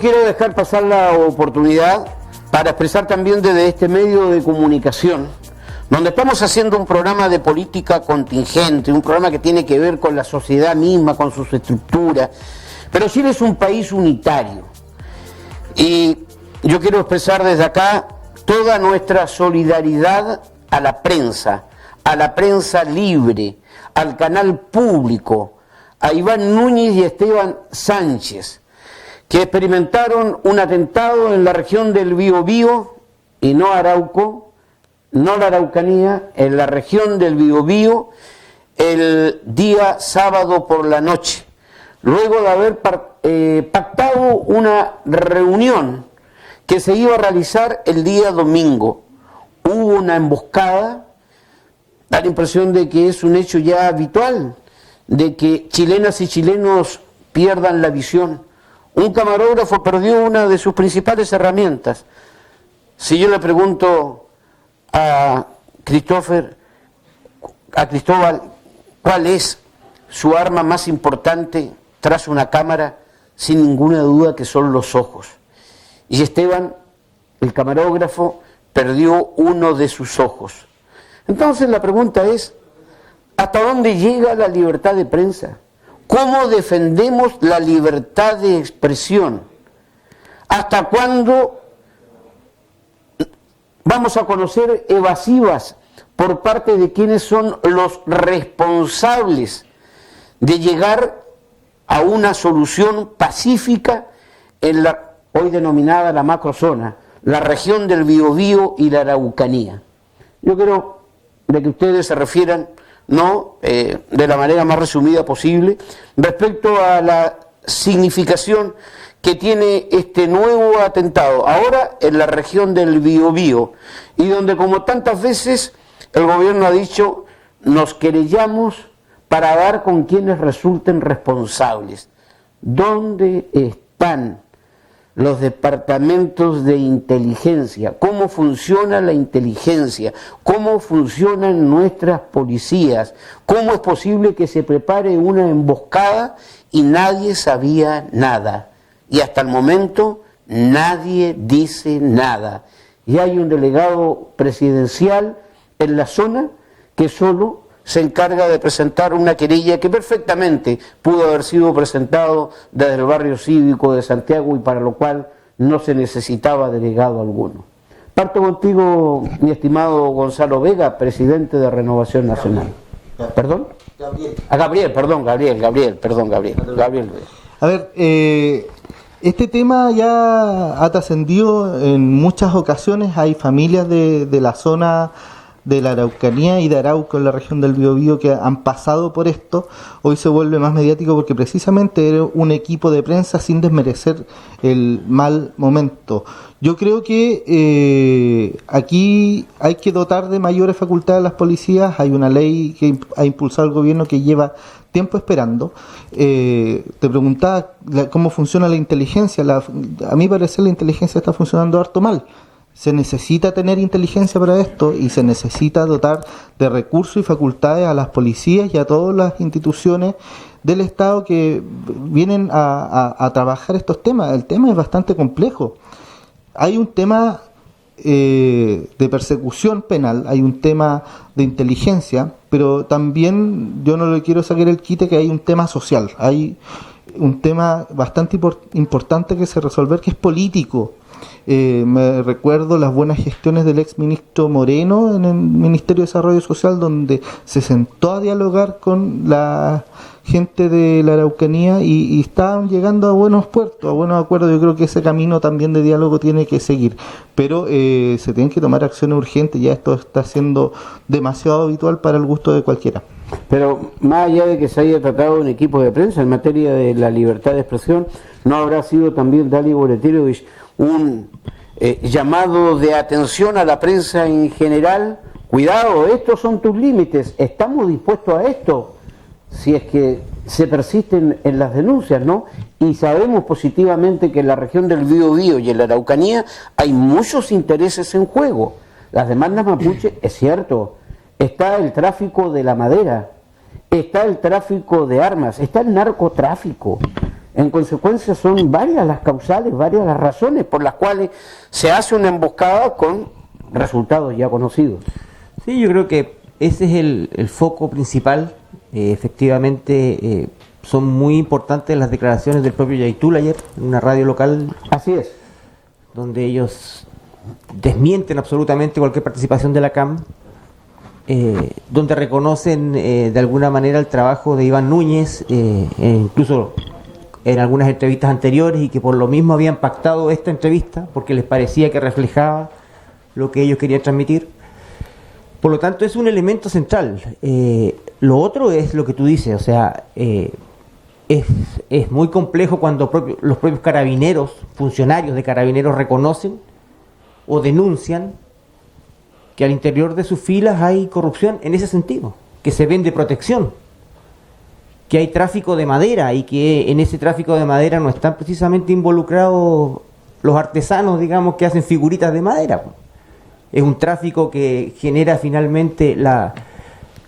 quiero dejar pasar la oportunidad para expresar también desde este medio de comunicación, donde estamos haciendo un programa de política contingente, un programa que tiene que ver con la sociedad misma, con sus estructuras, pero Chile es un país unitario. Y yo quiero expresar desde acá toda nuestra solidaridad a la prensa libre, al canal público, a Iván Núñez y Esteban Sánchez, que experimentaron un atentado en la región del Biobío, y no Arauco, no la Araucanía, en la región del Biobío, el día sábado por la noche, luego de haber pactado una reunión que se iba a realizar el día domingo. Hubo una emboscada, da la impresión de que es un hecho ya habitual, de que chilenas y chilenos pierdan la visión. Un camarógrafo perdió una de sus principales herramientas. Si yo le pregunto a Cristóbal, ¿cuál es su arma más importante tras una cámara? Sin ninguna duda que son los ojos. Y Esteban, el camarógrafo, perdió uno de sus ojos. Entonces la pregunta es, ¿hasta dónde llega la libertad de prensa? ¿Cómo defendemos la libertad de expresión? ¿Hasta cuándo vamos a conocer evasivas por parte de quienes son los responsables de llegar a una solución pacífica en la hoy denominada la macrozona, la región del Biobío y la Araucanía? Yo quiero de que ustedes se refieran de la manera más resumida posible respecto a la significación que tiene este nuevo atentado ahora en la región del Biobío, y donde, como tantas veces, el gobierno ha dicho: nos querellamos para dar con quienes resulten responsables. ¿Dónde están los departamentos de inteligencia? ¿Cómo funciona la inteligencia? ¿Cómo funcionan nuestras policías? ¿Cómo es posible que se prepare una emboscada y nadie sabía nada? Y hasta el momento nadie dice nada. Y hay un delegado presidencial en la zona que solo se encarga de presentar una querella que perfectamente pudo haber sido presentado desde el barrio cívico de Santiago y para lo cual no se necesitaba delegado alguno. Parto contigo, mi estimado Gonzalo Vega, presidente de Renovación Nacional. ¿Perdón? Gabriel. A ver, este tema ya ha trascendido en muchas ocasiones. Hay familias de la zona de la Araucanía y de Arauco en la región del Biobío que han pasado por esto. Hoy se vuelve más mediático porque precisamente era un equipo de prensa, sin desmerecer el mal momento. Yo creo que aquí hay que dotar de mayores facultades a las policías. Hay una ley que ha impulsado el gobierno que lleva tiempo esperando. Te preguntaba cómo funciona la inteligencia. A mi parecer la inteligencia está funcionando harto mal. Se necesita tener inteligencia para esto y se necesita dotar de recursos y facultades a las policías y a todas las instituciones del Estado que vienen a trabajar estos temas. El tema es bastante complejo. Hay un tema de persecución penal, hay un tema de inteligencia, pero también yo no le quiero sacar el quite que hay un tema social. Hay un tema bastante importante que se resolver, que es político. Me recuerdo las buenas gestiones del ex ministro Moreno en el Ministerio de Desarrollo Social, donde se sentó a dialogar con la gente de la Araucanía y estaban llegando a buenos puertos, a buenos acuerdos. Yo creo que ese camino también de diálogo tiene que seguir, pero se tienen que tomar acciones urgentes. Ya esto está siendo demasiado habitual para el gusto de cualquiera. Pero más allá de que se haya tratado de un equipo de prensa en materia de la libertad de expresión, ¿no habrá sido también, Dali Boretirovich, un llamado de atención a la prensa en general? Cuidado, estos son tus límites, estamos dispuestos a esto, si es que se persisten en las denuncias, ¿no? Y sabemos positivamente que en la región del Biobío y en la Araucanía hay muchos intereses en juego. Las demandas mapuche, es cierto, está el tráfico de la madera, está el tráfico de armas, está el narcotráfico. En consecuencia son varias las causales, varias las razones por las cuales se hace una emboscada con resultados ya conocidos. Sí, yo creo que ese es el foco principal. Efectivamente, son muy importantes las declaraciones del propio Yaitul ayer en una radio local. Así es. Donde ellos desmienten absolutamente cualquier participación de la CAM, donde reconocen de alguna manera el trabajo de Iván Núñez, incluso en algunas entrevistas anteriores, y que por lo mismo habían pactado esta entrevista porque les parecía que reflejaba lo que ellos querían transmitir. Por lo tanto, es un elemento central. Lo otro es lo que tú dices, o sea, es muy complejo cuando los propios carabineros, funcionarios de carabineros, reconocen o denuncian que al interior de sus filas hay corrupción en ese sentido, que se vende protección, que hay tráfico de madera y que en ese tráfico de madera no están precisamente involucrados los artesanos, digamos, que hacen figuritas de madera. Es un tráfico que genera finalmente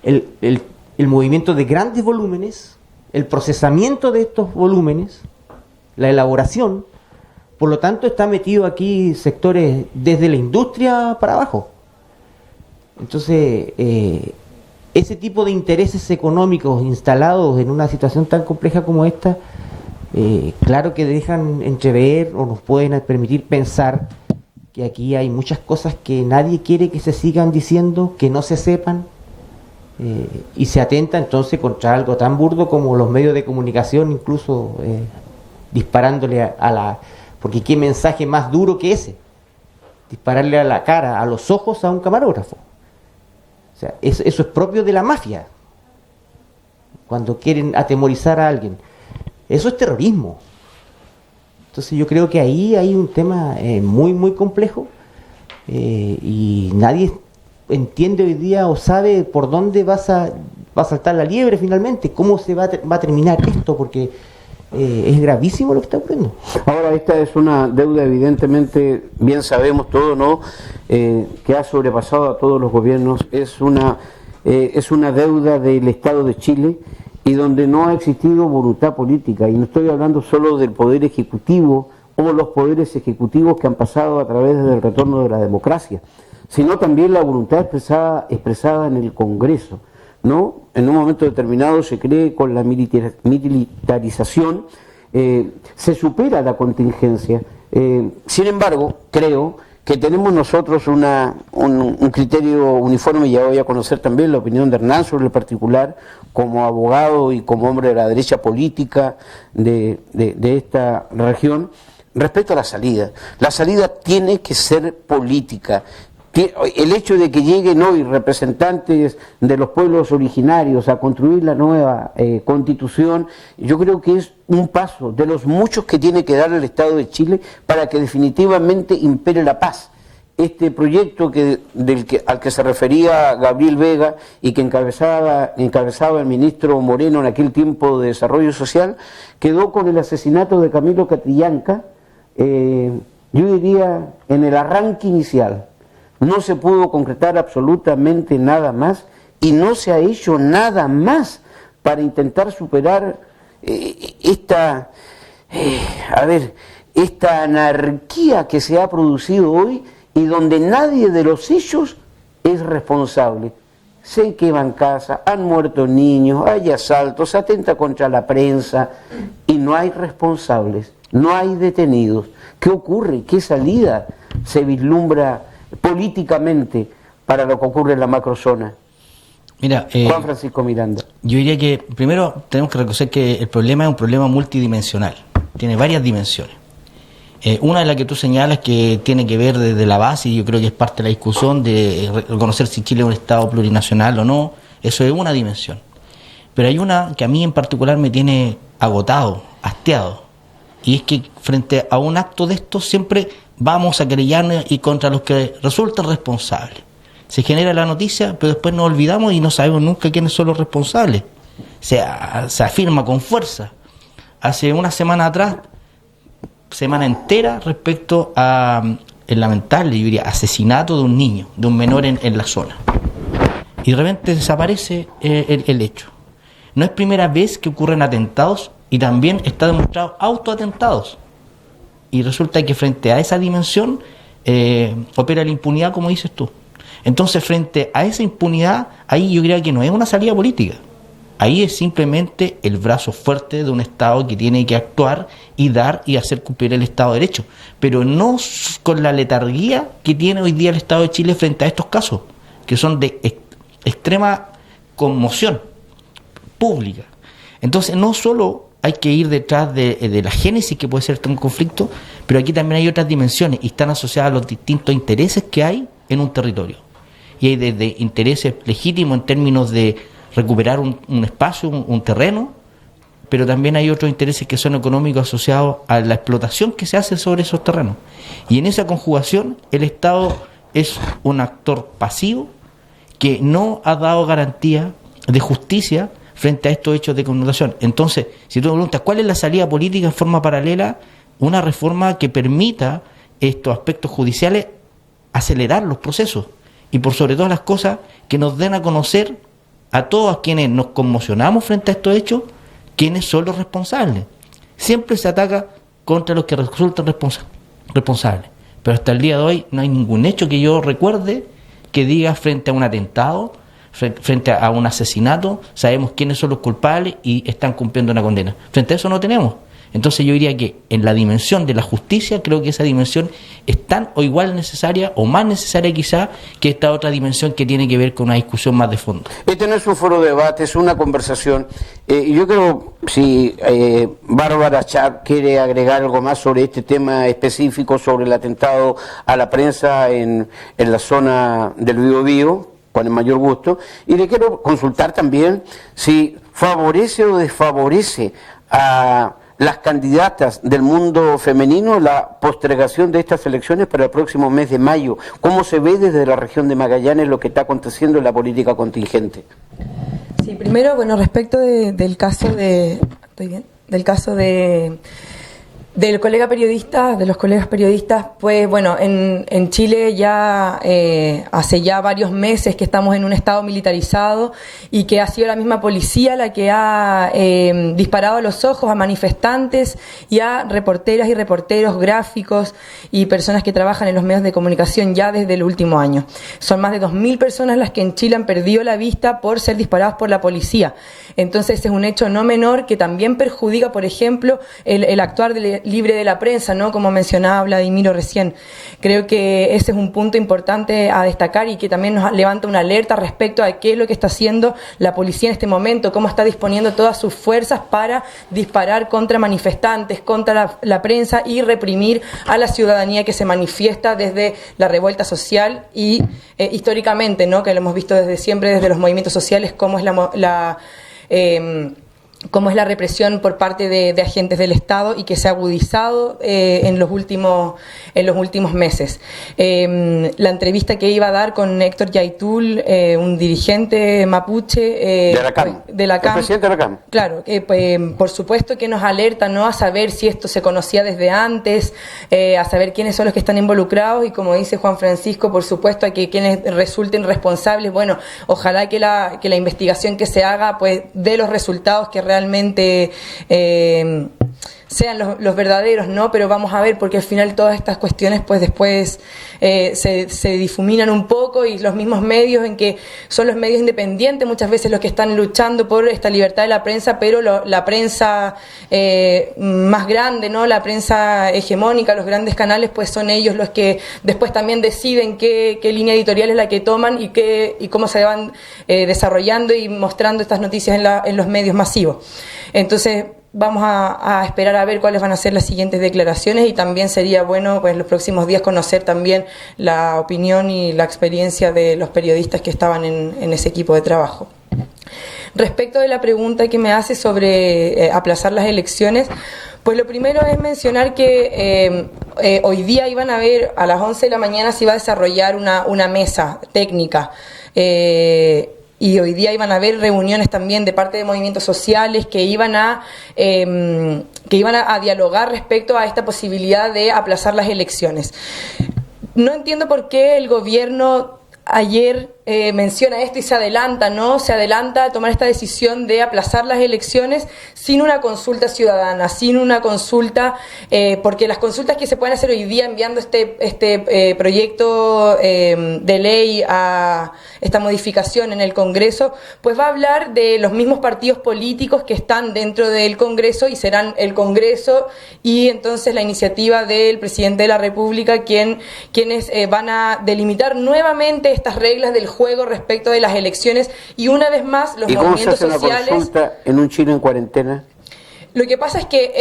el movimiento de grandes volúmenes, el procesamiento de estos volúmenes, la elaboración. Por lo tanto, está metido aquí sectores desde la industria para abajo. Entonces, ese tipo de intereses económicos instalados en una situación tan compleja como esta, claro que dejan entrever o nos pueden permitir pensar que aquí hay muchas cosas que nadie quiere que se sigan diciendo, que no se sepan, y se atenta entonces contra algo tan burdo como los medios de comunicación, incluso disparándole a la... Porque qué mensaje más duro que ese, dispararle a la cara, a los ojos a un camarógrafo. O sea, eso es propio de la mafia, cuando quieren atemorizar a alguien. Eso es terrorismo. Entonces yo creo que ahí hay un tema muy, muy complejo, y nadie entiende hoy día o sabe por dónde va a saltar la liebre finalmente, cómo se va a terminar esto, porque es gravísimo lo que está ocurriendo. Ahora, esta es una deuda, evidentemente, bien sabemos todos, ¿no? Que ha sobrepasado a todos los gobiernos. Es una deuda del Estado de Chile, y donde no ha existido voluntad política, y no estoy hablando solo del poder ejecutivo o los poderes ejecutivos que han pasado a través del retorno de la democracia, sino también la voluntad expresada en el Congreso, ¿no? En un momento determinado se cree con la militarización, se supera la contingencia. Sin embargo, creo que tenemos nosotros un criterio uniforme, y ya voy a conocer también la opinión de Hernán sobre el particular, como abogado y como hombre de la derecha política de esta región, respecto a la salida. La salida tiene que ser política. El hecho de que lleguen hoy representantes de los pueblos originarios a construir la nueva constitución, yo creo que es un paso de los muchos que tiene que dar el Estado de Chile para que definitivamente impere la paz. Este proyecto al que se refería Gabriel Vega y que encabezaba el ministro Moreno en aquel tiempo de Desarrollo Social, quedó con el asesinato de Camilo Catrillanca, yo diría en el arranque inicial. No se pudo concretar absolutamente nada más, y no se ha hecho nada más para intentar superar esta anarquía que se ha producido hoy, y donde nadie de los hechos es responsable. Se queman casas, han muerto niños, hay asaltos, se atenta contra la prensa, y no hay responsables, no hay detenidos. ¿Qué ocurre? ¿Qué salida se vislumbra políticamente para lo que ocurre en la macrozona? Mira, Juan Francisco Miranda. Yo diría que primero tenemos que reconocer que el problema es un problema multidimensional, tiene varias dimensiones. Una de las que tú señalas, que tiene que ver desde la base, y yo creo que es parte de la discusión de reconocer si Chile es un Estado plurinacional o no. Eso es una dimensión. Pero hay una que a mí en particular me tiene agotado, hastiado, y es que frente a un acto de estos siempre vamos a querellarnos y contra los que resultan responsables. Se genera la noticia, pero después nos olvidamos y no sabemos nunca quiénes son los responsables. Se afirma con fuerza. Hace una semana atrás, semana entera, respecto a el lamentable, yo diría, asesinato de un niño, de un menor en la zona. Y de repente desaparece el hecho. No es primera vez que ocurren atentados y también está demostrado autoatentados. Y resulta que frente a esa dimensión opera la impunidad, como dices tú. Entonces, frente a esa impunidad, ahí yo creo que no es una salida política. Ahí es simplemente el brazo fuerte de un Estado que tiene que actuar y dar y hacer cumplir el Estado de Derecho, pero no con la letargía que tiene hoy día el Estado de Chile frente a estos casos, que son de extrema conmoción pública. Entonces, no solo hay que ir detrás de la génesis que puede ser un conflicto, pero aquí también hay otras dimensiones y están asociadas a los distintos intereses que hay en un territorio. Y hay desde intereses legítimos en términos de recuperar un espacio, un terreno, pero también hay otros intereses que son económicos asociados a la explotación que se hace sobre esos terrenos. Y en esa conjugación el Estado es un actor pasivo que no ha dado garantía de justicia frente a estos hechos de connotación. Entonces, si tú me preguntas cuál es la salida política en forma paralela, una reforma que permita estos aspectos judiciales acelerar los procesos y por sobre todas las cosas que nos den a conocer a todos quienes nos conmocionamos frente a estos hechos, quiénes son los responsables. Siempre se ataca contra los que resultan responsables, pero hasta el día de hoy no hay ningún hecho que yo recuerde que diga frente a un atentado, frente a un asesinato, sabemos quiénes son los culpables y están cumpliendo una condena. Frente a eso no tenemos. Entonces yo diría que en la dimensión de la justicia, creo que esa dimensión es tan o igual necesaria o más necesaria quizá que esta otra dimensión que tiene que ver con una discusión más de fondo. Este no es un foro de debate, es una conversación. Yo creo, si Bárbara Char quiere agregar algo más sobre este tema específico, sobre el atentado a la prensa en la zona del Biobío, con el mayor gusto, y le quiero consultar también si favorece o desfavorece a las candidatas del mundo femenino la postergación de estas elecciones para el próximo mes de mayo. ¿Cómo se ve desde la región de Magallanes lo que está aconteciendo en la política contingente? Sí, primero, bueno, respecto del caso de... ¿Estoy bien? Del caso del colega periodista, de los colegas periodistas, pues bueno, en Chile ya hace ya varios meses que estamos en un estado militarizado y que ha sido la misma policía la que ha disparado a los ojos a manifestantes y a reporteras y reporteros, gráficos y personas que trabajan en los medios de comunicación ya desde el último año. Son más de 2.000 personas las que en Chile han perdido la vista por ser disparadas por la policía. Entonces es un hecho no menor que también perjudica, por ejemplo, el actuar libre de la prensa, ¿no? Como mencionaba Vladimiro recién. Creo que ese es un punto importante a destacar y que también nos levanta una alerta respecto a qué es lo que está haciendo la policía en este momento, cómo está disponiendo todas sus fuerzas para disparar contra manifestantes, contra la prensa y reprimir a la ciudadanía que se manifiesta desde la revuelta social y históricamente, ¿no? Que lo hemos visto desde siempre, desde los movimientos sociales, cómo es cómo es la represión por parte de agentes del Estado y que se ha agudizado en los últimos meses. La entrevista que iba a dar con Héctor Yaitul, un dirigente mapuche de la CAM, el presidente de la CAM. Claro, por supuesto que nos alerta, ¿no?, a saber si esto se conocía desde antes, a saber quiénes son los que están involucrados y, como dice Juan Francisco, por supuesto a que quienes resulten responsables, bueno, ojalá que la investigación que se haga pues dé los resultados que realmente sean los verdaderos, ¿no? Pero vamos a ver, porque al final todas estas cuestiones pues después se difuminan un poco y los mismos medios, en que son los medios independientes muchas veces los que están luchando por esta libertad de la prensa, pero la prensa más grande, ¿no?, la prensa hegemónica, los grandes canales, pues son ellos los que después también deciden qué línea editorial es la que toman y cómo se van desarrollando y mostrando estas noticias en los medios masivos. Entonces vamos a esperar a ver cuáles van a ser las siguientes declaraciones y también sería bueno pues los próximos días conocer también la opinión y la experiencia de los periodistas que estaban en ese equipo de trabajo. Respecto de la pregunta que me hace sobre aplazar las elecciones, pues lo primero es mencionar que hoy día iban a haber, a las 11 de la mañana se iba a desarrollar una mesa técnica, y hoy día iban a haber reuniones también de parte de movimientos sociales que iban a dialogar respecto a esta posibilidad de aplazar las elecciones. No entiendo por qué el gobierno ayer menciona esto y se adelanta, ¿no? Se adelanta a tomar esta decisión de aplazar las elecciones sin una consulta ciudadana, sin una consulta, porque las consultas que se pueden hacer hoy día enviando este proyecto de ley a esta modificación en el Congreso, pues va a hablar de los mismos partidos políticos que están dentro del Congreso y serán el Congreso y entonces la iniciativa del presidente de la República quienes van a delimitar nuevamente estas reglas del juego respecto de las elecciones y una vez más los movimientos sociales. ¿Y cómo se hace una consulta en un Chile en cuarentena? Lo que pasa es que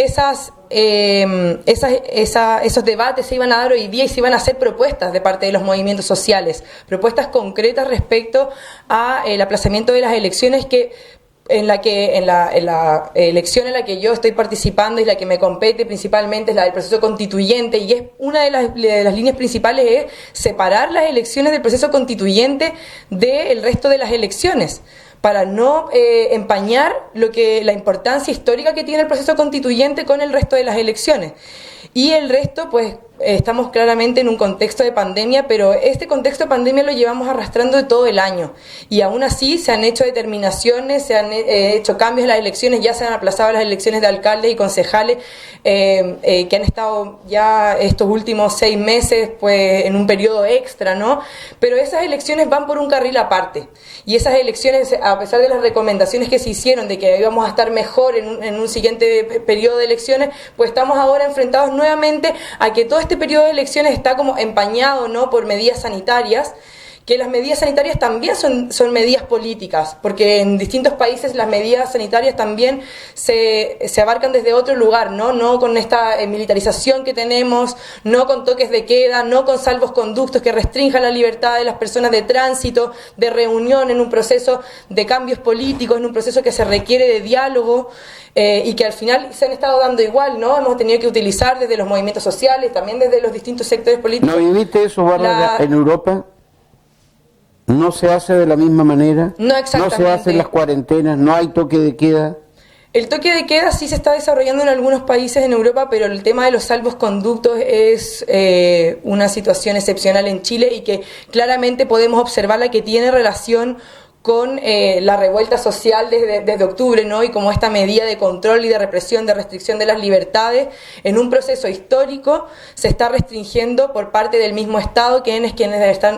esos debates se iban a dar hoy día y se iban a hacer propuestas de parte de los movimientos sociales, propuestas concretas respecto a el aplazamiento de las elecciones en la elección en la que yo estoy participando y la que me compete principalmente es la del proceso constituyente, y es una de las líneas principales es separar las elecciones del proceso constituyente del resto de las elecciones, para no empañar la importancia histórica que tiene el proceso constituyente con el resto de las elecciones. Y el resto, pues, estamos claramente en un contexto de pandemia, pero este contexto de pandemia lo llevamos arrastrando de todo el año. Y aún así se han hecho determinaciones, se han hecho cambios en las elecciones, ya se han aplazado las elecciones de alcaldes y concejales que han estado ya estos últimos 6 meses pues en un periodo extra, ¿no? Pero esas elecciones van por un carril aparte. Y esas elecciones, a pesar de las recomendaciones que se hicieron de que íbamos a estar mejor en un siguiente periodo de elecciones, pues estamos ahora enfrentados nuevamente a que todo este periodo de elecciones está como empañado, ¿no?, por medidas sanitarias, que las medidas sanitarias también son medidas políticas, porque en distintos países las medidas sanitarias también se abarcan desde otro lugar, no con esta militarización que tenemos, no con toques de queda, no con salvoconductos que restrinjan la libertad de las personas de tránsito, de reunión en un proceso de cambios políticos, en un proceso que se requiere de diálogo, y que al final se han estado dando igual, ¿no? Hemos tenido que utilizar desde los movimientos sociales, también desde los distintos sectores políticos. ¿No viviste eso, Bárbara, en Europa? ¿No se hace de la misma manera? No exactamente. ¿No se hacen las cuarentenas? ¿No hay toque de queda? El toque de queda sí se está desarrollando en algunos países en Europa, pero el tema de los salvoconductos es una situación excepcional en Chile y que claramente podemos observarla, que tiene relación con la revuelta social desde octubre, ¿no? Y como esta medida de control y de represión, de restricción de las libertades, en un proceso histórico se está restringiendo por parte del mismo Estado, quienes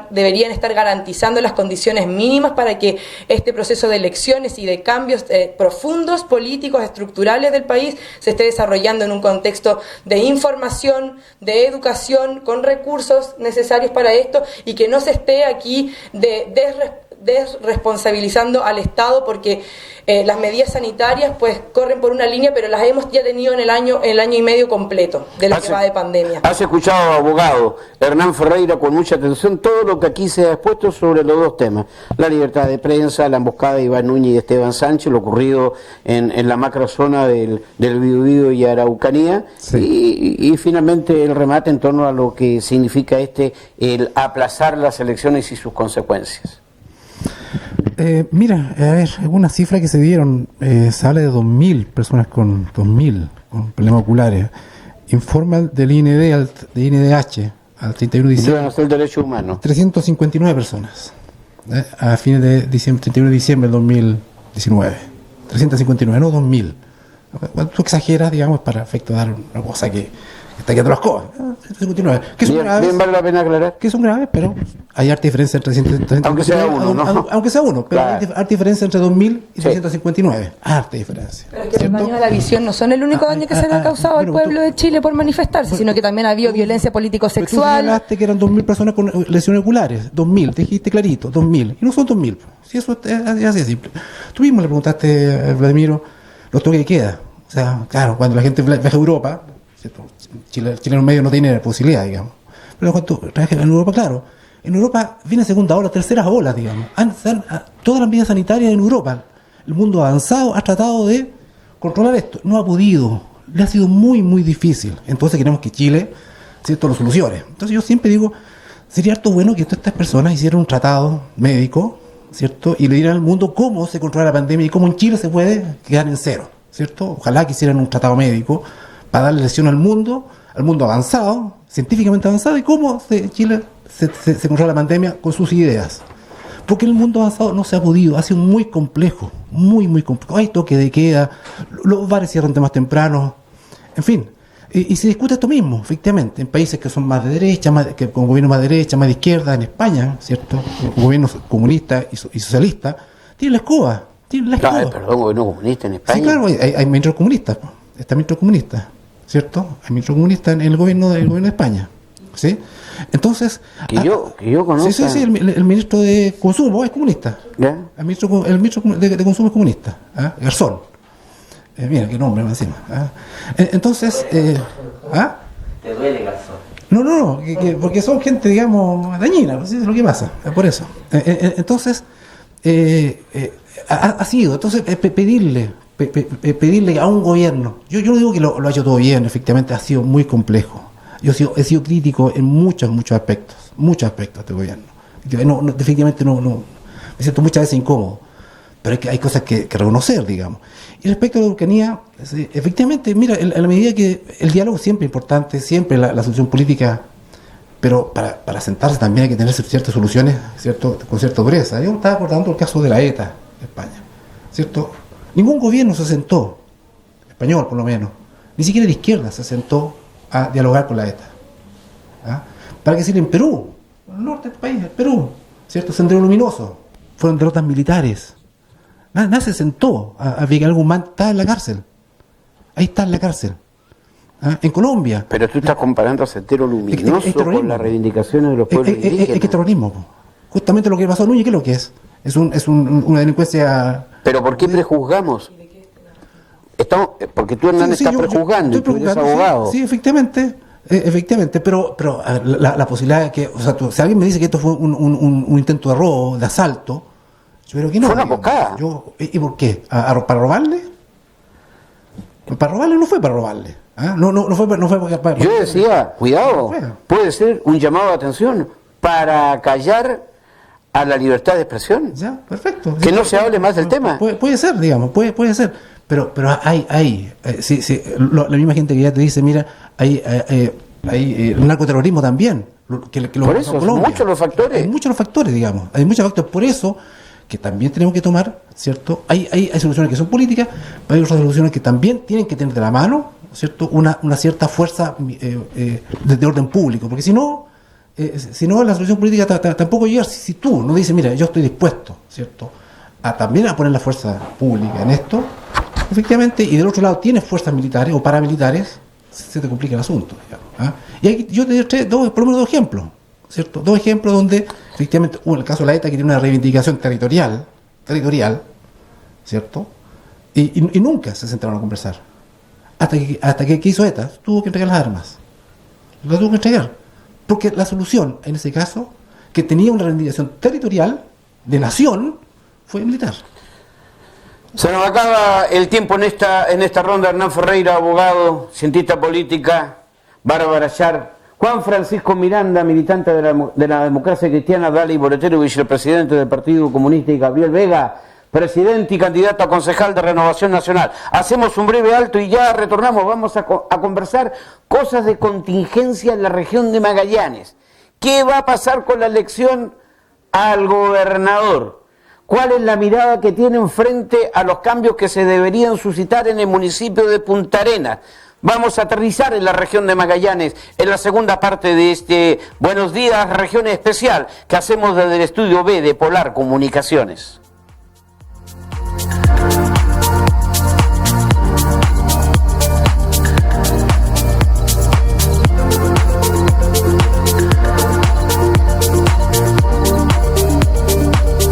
deberían estar garantizando las condiciones mínimas para que este proceso de elecciones y de cambios profundos, políticos, estructurales del país se esté desarrollando en un contexto de información, de educación, con recursos necesarios para esto, y que no se esté aquí desresponsabilizando al Estado, porque las medidas sanitarias pues corren por una línea, pero las hemos ya tenido en el año y medio completo de lo que va de pandemia. Has escuchado, abogado Hernán Ferreira, con mucha atención todo lo que aquí se ha expuesto sobre los dos temas: la libertad de prensa, la emboscada de Iván Núñez y Esteban Sánchez, lo ocurrido en la macrozona del Biobío y Araucanía, sí. y finalmente el remate en torno a lo que significa el aplazar las elecciones y sus consecuencias. Mira, a ver, algunas cifras que se dieron, se habla de 2.000 personas con problemas oculares. Informa del INDH al 31 de diciembre. El derecho humano. 359 personas. A fines de diciembre, 31 de diciembre del 2019. 359, no 2.000. Bueno, tú exageras, digamos, para efecto de dar una cosa que está quedando las cosas. 159. Que son graves. Bien vale la pena aclarar. Que son graves, pero hay harta diferencia entre 359. Aunque sea uno, ¿no? Aunque sea uno, pero claro, hay harta diferencia entre 2.000 y 359. Harta diferencia. Pero es que los daños a la visión no son el único daño que se le ha causado al pueblo de Chile por manifestarse, sino que también ha habido violencia político-sexual. Tú hablaste que eran 2.000 personas con lesiones oculares. 2.000, te dijiste clarito, 2.000. Y no son 2.000. Si eso es así de simple. Tú mismo le preguntaste a Vladimiro los toques de queda. O sea, claro, cuando la gente viaja a Europa, ¿cierto? Chile medio no tiene posibilidad, digamos. Pero cuando en Europa, claro, en Europa viene segunda ola, tercera ola, digamos. Todas las medidas sanitarias en Europa, el mundo avanzado ha tratado de controlar esto. No ha podido. Le ha sido muy, muy difícil. Entonces queremos que Chile, ¿cierto?, lo solucione. Entonces yo siempre digo, sería harto bueno que todas estas personas hicieran un tratado médico, ¿cierto?, y le dieran al mundo cómo se controla la pandemia y cómo en Chile se puede quedar en cero, ¿cierto? Ojalá que hicieran un tratado médico para darle lección al mundo avanzado, científicamente avanzado, y cómo Chile se controla la pandemia con sus ideas. Porque en el mundo avanzado no se ha podido, ha sido muy complejo, muy complejo. Hay toque de queda, los bares cierran más temprano, en fin. Y se discute esto mismo, efectivamente, en países que son más de derecha, que con gobierno más de derecha, más de izquierda, en España, ¿cierto? Gobiernos comunistas y socialistas, tienen la escoba, Perdón, gobierno comunista en España. Sí, claro, hay ministros comunistas, está ministro comunista, ¿cierto? Hay ministro comunista en el gobierno de España, ¿sí? Entonces... Que yo conozco. Sí, el ministro de Consumo es comunista. ¿Ya? El ministro de Consumo es comunista, Garzón. Mira, qué nombre más encima. Entonces... Te duele, Garzón. No, porque son gente, digamos, dañina, pues eso es lo que pasa, por eso. Entonces, ha sido, entonces, pedirle a un gobierno, yo no digo que lo ha hecho todo bien, efectivamente ha sido muy complejo. Yo he sido crítico en muchos aspectos de este gobierno. Definitivamente no, me siento muchas veces incómodo, pero hay cosas que reconocer, digamos. Y respecto a la Araucanía, efectivamente, mira, en la medida que el diálogo siempre es importante, siempre la solución política, pero para sentarse también hay que tener ciertas soluciones, ¿cierto? Con cierta dureza. Yo estaba acordando el caso de la ETA de España, ¿cierto? Ningún gobierno se sentó, español por lo menos, ni siquiera de izquierda se sentó a dialogar con la ETA. Para que decir en Perú, en el norte del país, el Perú, ¿cierto? Sendero Luminoso, fueron derrotas militares. Nadie se sentó a ver que algún man está en la cárcel. Ahí está en la cárcel. En Colombia. Pero tú estás comparando a Sendero Luminoso con las reivindicaciones de los pueblos indígenas. Es que terrorismo. Justamente lo que pasó a Núñez, ¿qué es lo que es? Es una delincuencia... ¿Pero por qué prejuzgamos? Porque tú, Hernán, estás prejuzgando y tú eres abogado. Sí, efectivamente, pero la posibilidad de que... O sea, si alguien me dice que esto fue un intento de robo, de asalto... Yo creo que no. Fue una emboscada. ¿Y por qué? ¿Para robarle? Para robarle no fue para robarle. No fue para... Yo decía, cuidado, puede ser un llamado de atención para callar a la libertad de expresión. Ya, perfecto. Que no se hable más del tema. Puede ser, digamos, puede ser. Pero hay la misma gente que ya te dice, mira, hay narcoterrorismo también. Por eso, son muchos los factores. Hay muchos factores, digamos. Hay muchos factores. Por eso que también tenemos que tomar, ¿cierto? Hay soluciones que son políticas, pero hay otras soluciones que también tienen que tener de la mano, ¿cierto? Una cierta fuerza de orden público, porque si no, la solución política tampoco llega si tú no dices, mira, yo estoy dispuesto, ¿cierto? También a poner la fuerza pública en esto, efectivamente, y del otro lado tienes fuerzas militares o paramilitares, se te complica el asunto, digamos. Y aquí yo te doy por lo menos dos ejemplos, ¿cierto? Dos ejemplos donde, efectivamente, el caso de la ETA que tiene una reivindicación territorial, ¿cierto? Y nunca se sentaron a conversar. Hasta que hizo ETA, tuvo que entregar las armas. Las tuvo que entregar. Porque la solución, en ese caso, que tenía una reivindicación territorial, de nación, fue militar. Se nos acaba el tiempo en esta ronda. Hernán Ferreira, abogado, cientista política, Bárbara Char, Juan Francisco Miranda, militante de la democracia cristiana, Dali Boletero, vicepresidente del Partido Comunista, y Gabriel Vega, presidente y candidato a concejal de Renovación Nacional. Hacemos un breve alto y ya retornamos. Vamos a conversar cosas de contingencia en la región de Magallanes. ¿Qué va a pasar con la elección al gobernador? ¿Cuál es la mirada que tienen frente a los cambios que se deberían suscitar en el municipio de Punta Arenas? Vamos a aterrizar en la región de Magallanes en la segunda parte de este Buenos Días, región especial que hacemos desde el estudio B de Polar Comunicaciones.